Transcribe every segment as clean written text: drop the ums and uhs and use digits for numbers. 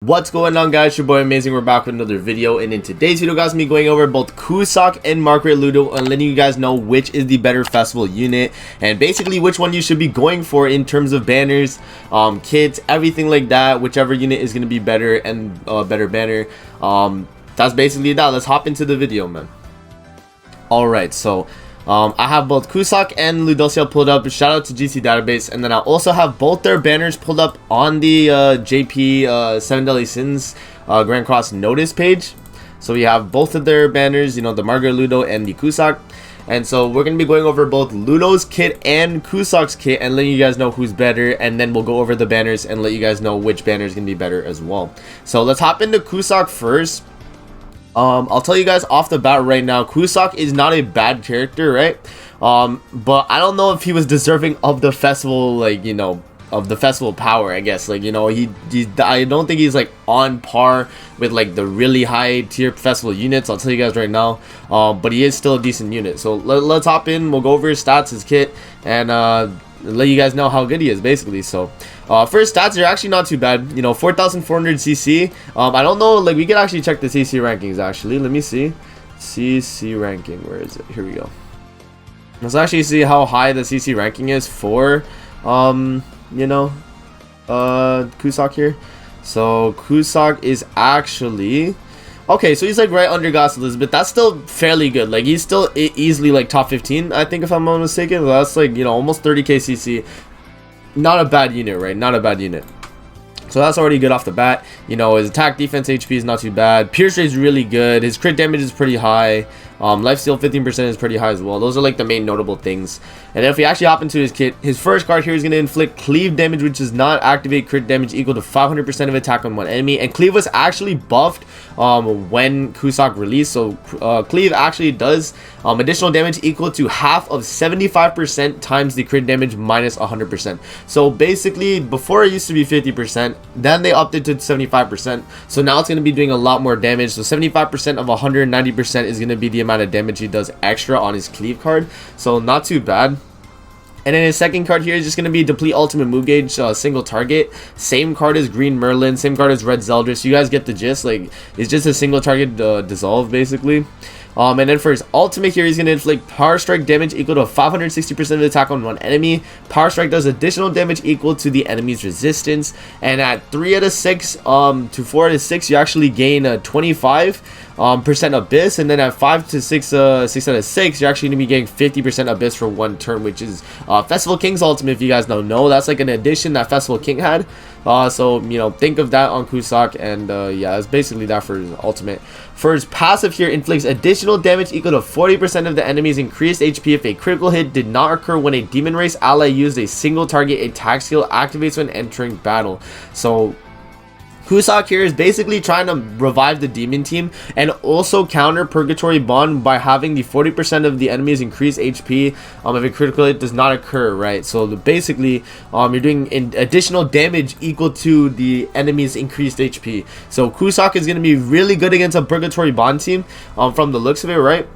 What's going on, guys? Your boy Amazing. We're back with another video, and in today's video, guys, me going over both Cusack and Margaret Ludo and letting you guys know which is the better festival unit and basically which one you should be going for in terms of banners, kits, everything like that. Whichever unit is going to be better and better banner. That's basically that. Let's hop into the video, man. All right, so I have both Cusack and Ludocia pulled up. Shout out to GC Database. And then I also have both their banners pulled up on the JP 7 Deadly Sins Grand Cross notice page. So we have both of their banners, you know, the Margaret Ludo and the Cusack. And so we're going to be going over both Ludo's kit and Cusack's kit and letting you guys know who's better. And then we'll go over the banners and let you guys know which banner is going to be better as well. So let's hop into Cusack first. I'll tell you guys off the bat right now, Cusack is not a bad character, right? But I don't know if he was deserving of the festival, like, you know, of the festival power, I guess. Like, you know, I don't think he's like on par with like the really high tier festival units. I'll tell you guys right now. But he is still a decent unit. So let's hop in. We'll go over his stats, his kit, and let you guys know how good he is, basically. So for his stats, they're actually not too bad. You know, 4,400 CC. I don't know, like, we could actually check the CC rankings, actually. Let me see. CC ranking, where is it? Here we go. Let's actually see how high the CC ranking is for you know, Cusack here. So Cusack is actually okay, so he's like right under Goss Elizabeth. That's still fairly good. Like, he's still easily like top 15, I think, if I'm not mistaken. That's like, you know, almost 30k CC. Not a bad unit, right? Not a bad unit. So that's already good off the bat. You know, his attack, defense, HP is not too bad. Pierce rate is really good. His crit damage is pretty high. Lifesteal 15% is pretty high as well. Those are like the main notable things. And if we actually hop into his kit, his first card here is going to inflict cleave damage, which does not activate crit damage equal to 500% of attack on one enemy. And cleave was actually buffed when Cusack released. So cleave actually does additional damage equal to half of 75% times the crit damage minus 100%. So basically, before it used to be 50%, then they upped it to 75%. So now it's going to be doing a lot more damage. So 75% of 190% is going to be the amount of damage he does extra on his cleave card. So not too bad. And then his second card here is just going to be deplete ultimate move gauge, single target. Same card as Green Merlin, same card as Red Zelda. So you guys get the gist. Like, it's just a single target dissolve, basically. And then for his ultimate here, he's going to inflict power strike damage equal to 560% of the attack on one enemy. Power strike does additional damage equal to the enemy's resistance. And at 3 out of 6 to 4 out of 6, you actually gain a 25% abyss. And then at 5 to 6 out of 6, you're actually going to be getting 50% abyss for one turn, which is Festival King's ultimate. If you guys don't know, that's like an addition that Festival King had. So, you know, think of that on Cusack. And yeah, that's basically that for his ultimate. For his passive here, inflicts additional damage equal to 40% of the enemy's increased HP if a critical hit did not occur when a demon race ally used a single target attack skill activates when entering battle. So Cusack here is basically trying to revive the demon team and also counter Purgatory Bond by having the 40% of the enemy's increased HP if a critical hit does not occur, right? So basically, you're doing additional damage equal to the enemy's increased HP. So Cusack is going to be really good against a Purgatory Bond team from the looks of it, right?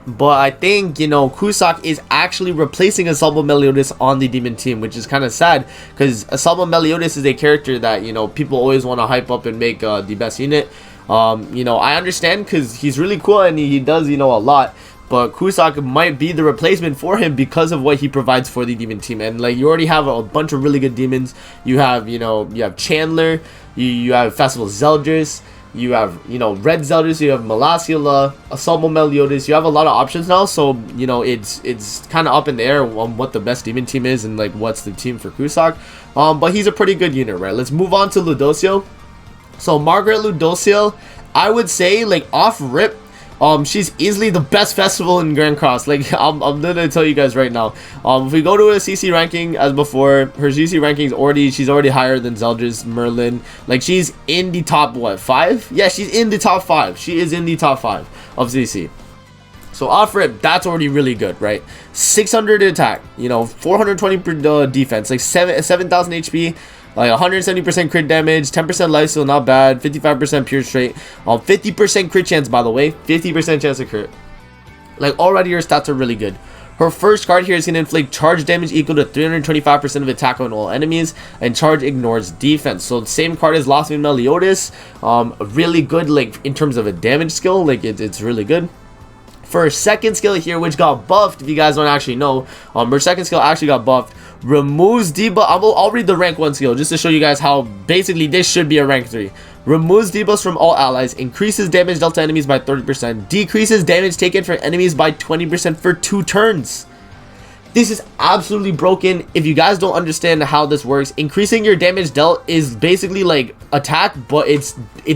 But I think, you know, Cusack is actually replacing Asalmo Meliodas on the demon team, which is kind of sad because Asalmo Meliodas is a character that, you know, people always want to hype up and make the best unit. You know, I understand because he's really cool and he does, you know, a lot. But Cusack might be the replacement for him because of what he provides for the demon team. And like, you already have a bunch of really good demons. You have, you know, you have Chandler, you have Festival Zeldris. You have, you know, Red Zelda, you have Malasula, Asalmo Meliodas. You have a lot of options now, so, you know, it's kind of up in the air on what the best demon team is and, like, what's the team for Cusack. But he's a pretty good unit, right? Let's move on to Ludocio. So, Margaret Ludocio, I would say, like, off rip, she's easily the best festival in Grand Cross. Like, I'm gonna tell you guys right now. If we go to a CC ranking as before, her CC ranking is she's already higher than Zelda's Merlin. Like, she's in the top, what, 5? Yeah, she's in the top 5. She is in the top 5 of CC. So off rip, that's already really good, right? 600 attack, you know, 420 per defense, like 7,000 HP. Like 170% crit damage, 10% lifesteal, not bad, 55% pierce rate, 50% crit chance, by the way, 50% chance of crit. Like, already your stats are really good. Her first card here is going to inflict charge damage equal to 325% of attack on all enemies, and charge ignores defense. So the same card as Lost in Meliodas. Really good, like in terms of a damage skill, like it's really good. For her second skill here, which got buffed, if you guys don't actually know, her second skill actually got buffed. Removes debuff. I'll read the rank 1 skill just to show you guys how basically this should be a rank 3. Removes debuffs from all allies, increases damage dealt to enemies by 30%, decreases damage taken for enemies by 20% for 2 turns. This is absolutely broken. If you guys don't understand how this works, increasing your damage dealt is basically like attack, but it's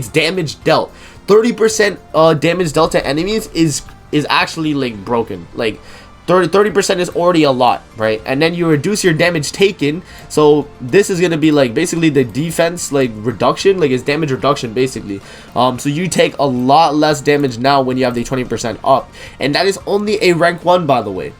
damage dealt. 30% damage dealt to enemies is actually like broken. Like 30% is already a lot, right? And then you reduce your damage taken, so this is gonna be like basically the defense like reduction, like it's damage reduction basically. So you take a lot less damage now when you have the 20% up, and that is only a rank 1, by the way.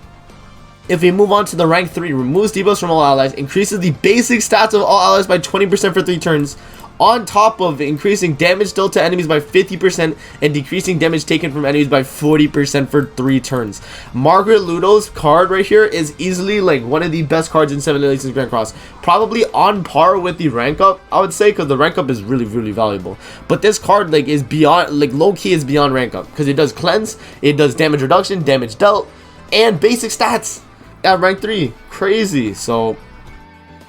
If we move on to the rank 3, removes debuffs from all allies, increases the basic stats of all allies by 20% for 3 turns, on top of increasing damage dealt to enemies by 50% and decreasing damage taken from enemies by 40% for 3 turns. Margaret Ludo's card right here is easily like one of the best cards in 7 Elites Grand Cross. Probably on par with the rank up, I would say, because the rank up is really, really valuable. But this card like is beyond, like low key is beyond rank up, because it does cleanse, it does damage reduction, damage dealt, and basic stats at rank 3. Crazy. So,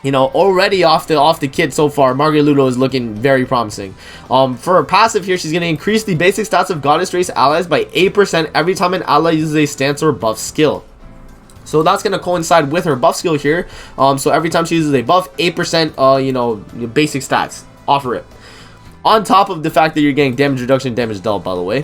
you know, already off the kit so far, Margaret Ludo is looking very promising. For her passive here, she's going to increase the basic stats of Goddess Race allies by 8% every time an ally uses a stance or buff skill. So that's going to coincide with her buff skill here. So every time she uses a buff, 8%, you know, basic stats off it. On top of the fact that you're getting damage reduction, damage dealt, by the way.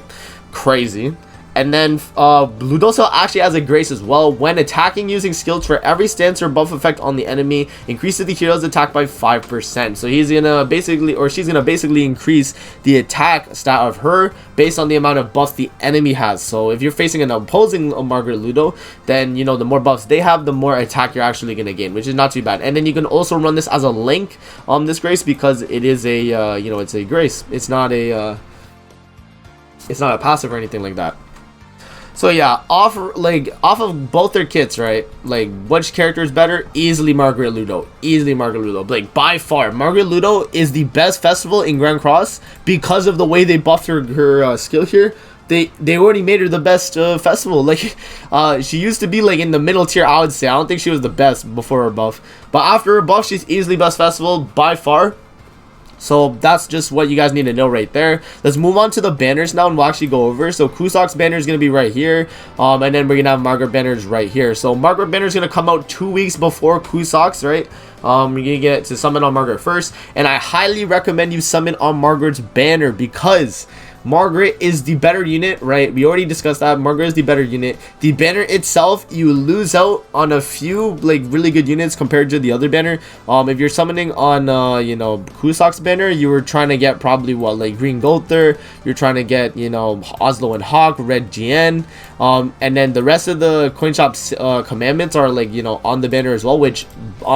Crazy. And then Ludoso actually has a grace as well. When attacking using skills, for every stance or buff effect on the enemy, increases the hero's attack by 5%. So he's gonna basically, or she's gonna basically increase the attack stat of her based on the amount of buffs the enemy has. So if you're facing an opposing Margaret Ludo, then you know the more buffs they have, the more attack you're actually gonna gain, which is not too bad. And then you can also run this as a link on this grace, because it is a you know, it's a grace. It's not a passive or anything like that. So yeah, off of both their kits, right? Like, which character is better? Easily Margaret Ludo. Easily Margaret Ludo. Like, by far, Margaret Ludo is the best festival in Grand Cross because of the way they buffed her skill here. They already made her the best festival. Like, she used to be like in the middle tier, I would say. I don't think she was the best before her buff, but after her buff, she's easily best festival by far. So that's just what you guys need to know right there. Let's move on to the banners now, and we'll actually go over. So Cusack's banner is going to be right here. And then we're going to have Margaret banners right here. So Margaret banner is going to come out 2 weeks before Cusack's, right? You're going to get to summon on Margaret first. And I highly recommend you summon on Margaret's banner, because Margaret is the better unit, right? We already discussed that. Margaret is the better unit. The banner itself, you lose out on a few like really good units compared to the other banner. If you're summoning on you know, Cusack's banner, you were trying to get probably what, like Green Gother, you're trying to get, you know, Oslo and Hawk, Red GN, and then the rest of the coin shop's commandments are like, you know, on the banner as well, which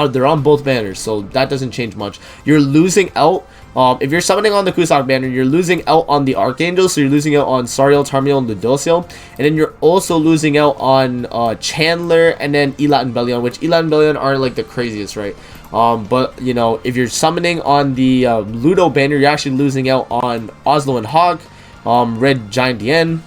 they're on both banners, so that doesn't change much. You're losing out. If you're summoning on the Cusack banner, you're losing out on the Archangel, so you're losing out on Sariel, Tarmiel, and Ludociel, and then you're also losing out on Chandler, and then Elat and Belion, which Elat and Belion aren't like the craziest, right? But you know, if you're summoning on the Ludo banner, you're actually losing out on Oslo and Hog, Red Giant Dien.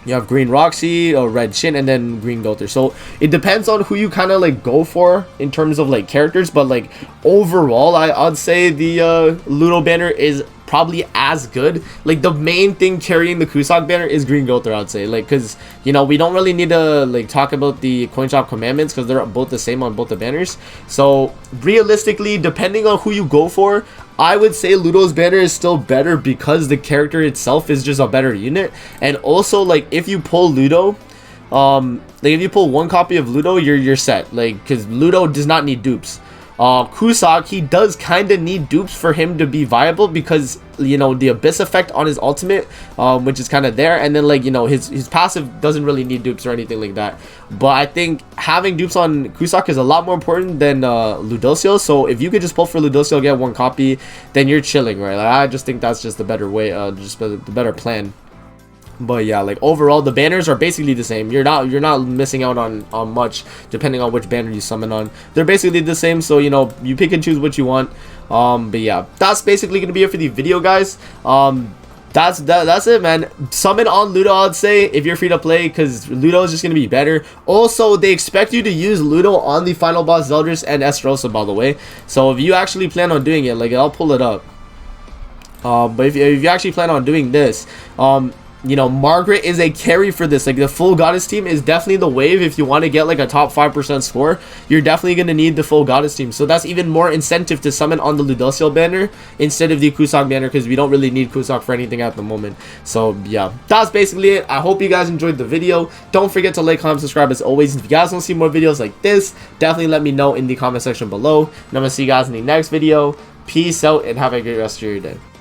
You have Green Roxy, Red Shin, and then Green Gother. So it depends on who you kind of like go for in terms of like characters, but like overall, I'd say the Ludo banner is probably as good. Like, the main thing carrying the Cusack banner is Green Gother, I'd say. Like, because, you know, we don't really need to like talk about the coin shop commandments, because they're both the same on both the banners. So realistically, depending on who you go for, I would say Ludo's banner is still better, because the character itself is just a better unit. And also, like, if you pull Ludo, like if you pull one copy of Ludo, you're set. Like, because Ludo does not need dupes. Cusack, he does kind of need dupes for him to be viable, because, you know, the Abyss effect on his ultimate, which is kind of there, and then, like, you know, his passive doesn't really need dupes or anything like that. But I think having dupes on Cusack is a lot more important than Ludociel. So if you could just pull for Ludociel, get one copy, then you're chilling, right? Like, I just think that's just the better way, just the better plan. But yeah, like overall the banners are basically the same. You're not missing out on much depending on which banner you summon on. They're basically the same, so you know, you pick and choose what you want. But yeah, that's basically gonna be it for the video, guys. That's it, man. Summon on Ludo, I'd say, if you're free to play, because Ludo is just gonna be better. Also, they expect you to use Ludo on the final boss Zeldris and Esterosa, by the way. So if you actually plan on doing it, like, I'll pull it up. But if you actually plan on doing this, you know, Margaret is a carry for this. Like, the full goddess team is definitely the wave. If you want to get like a top 5% score, you're definitely going to need the full goddess team. So that's even more incentive to summon on the Ludociel banner instead of the Cusack banner, because we don't really need Cusack for anything at the moment. So yeah, that's basically it. I hope you guys enjoyed the video. Don't forget to like, comment, subscribe as always. If you guys want to see more videos like this, definitely let me know in the comment section below. And I'm going to see you guys in the next video. Peace out and have a great rest of your day.